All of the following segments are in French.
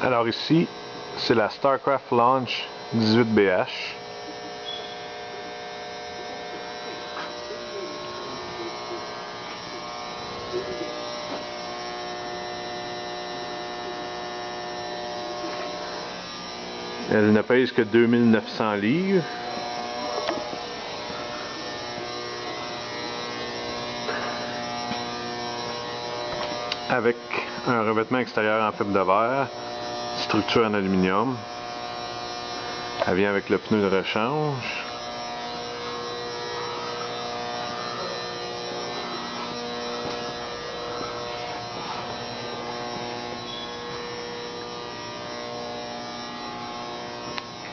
Alors ici, c'est la Starcraft Launch 18BH. Elle ne pèse que 2900 livres. Avec un revêtement extérieur en fibre de verre, structure en aluminium. Elle vient avec le pneu de rechange.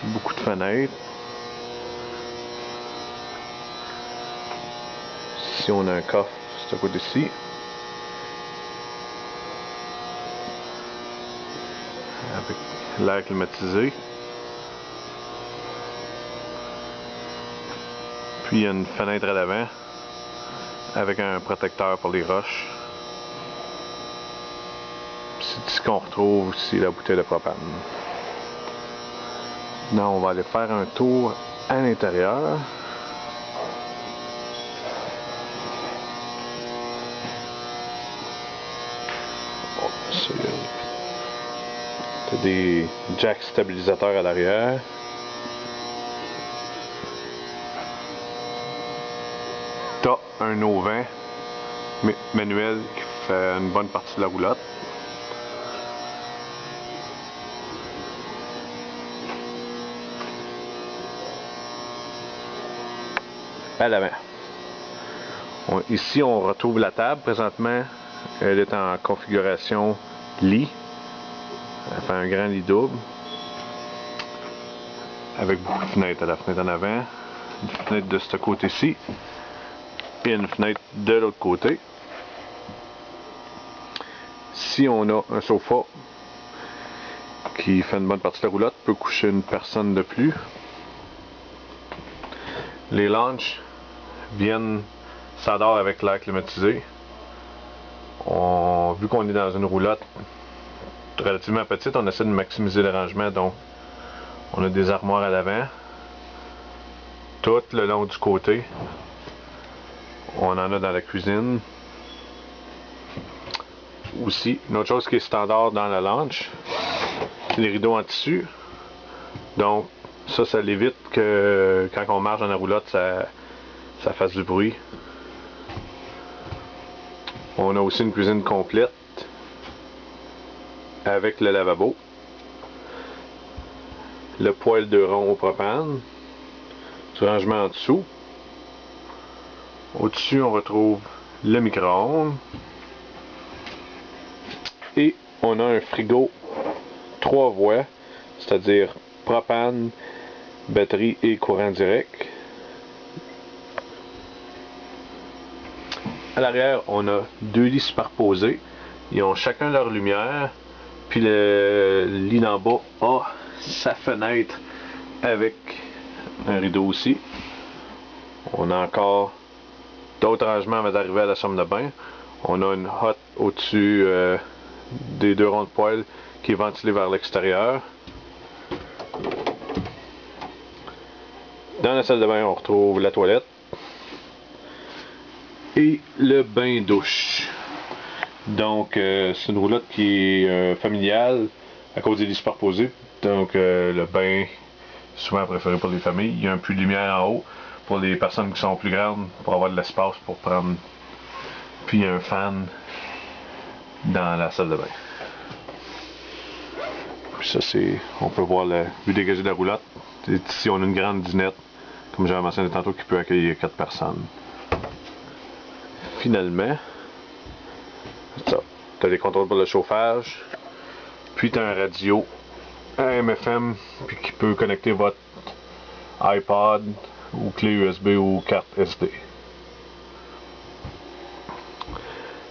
Beaucoup de fenêtres. Ici on a un coffre, c'est à côté ici. Avec l'air climatisé. Puis il y a une fenêtre à l'avant avec un protecteur pour les roches. C'est ici qu'on retrouve aussi la bouteille de propane. Là, on va aller faire un tour à l'intérieur. T'as des jacks stabilisateurs à l'arrière. T'as un auvent manuel qui fait une bonne partie de la roulotte. À l'avant. Ici, on retrouve la table. Présentement, elle est en configuration lit. Elle fait un grand lit double. Avec beaucoup de fenêtres. La fenêtre en avant, une fenêtre de ce côté-ci, et une fenêtre de l'autre côté. Ici, on a un sofa qui fait une bonne partie de la roulotte, peut coucher une personne de plus. Les lounges s'adorent avec l'air climatisé. Vu qu'on est dans une roulotte relativement petite, on essaie de maximiser le rangement, donc on a des armoires à l'avant, tout le long du côté. On en a dans la cuisine. Aussi, une autre chose qui est standard dans la lounge, c'est les rideaux en tissu. Donc ça l'évite que quand on marche dans la roulotte, ça fasse du bruit. On a aussi une cuisine complète avec le lavabo, le poêle de rond au propane, du rangement en dessous. Au-dessus, on retrouve le micro-ondes et on a un frigo 3 voies, c'est-à-dire propane, batterie et courant direct. À l'arrière, on a 2 lits superposés. Ils ont chacun leur lumière. Puis le lit d'en bas a sa fenêtre avec un rideau aussi. On a encore d'autres rangements avant d'arriver à la chambre de bain. On a une hotte au-dessus des 2 ronds de poêle qui est ventilée vers l'extérieur. Dans la salle de bain, on retrouve la toilette et le bain-douche. Donc c'est une roulotte qui est familiale à cause des lits superposés. Donc le bain est souvent préféré pour les familles. Il y a un puits de lumière en haut pour les personnes qui sont plus grandes, pour avoir de l'espace pour prendre. Puis il y a un fan dans la salle de bain. Puis ça c'est, on peut voir la vue dégagée de la roulotte. Ici on a une grande dinette, comme j'avais mentionné tantôt, qui peut accueillir 4 personnes. Finalement, tu as les contrôles pour le chauffage, puis tu as un radio AM/FM puis qui peut connecter votre iPod ou clé USB ou carte SD.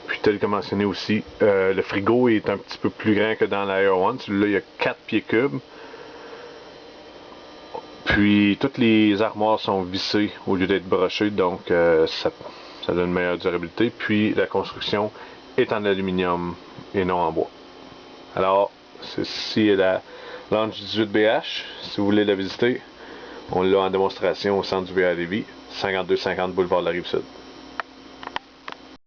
Puis tel que mentionné aussi, le frigo est un petit peu plus grand que dans la Air One. Celui-là, il y a 4 pieds cubes. Puis toutes les armoires sont vissées au lieu d'être brochées, donc ça donne une meilleure durabilité. Puis la construction est en aluminium et non en bois. Alors, Ceci est la Lounge 18BH. Si vous voulez la visiter, on l'a en démonstration au centre du VR Lévis, 5250 boulevard de la Rive-Sud.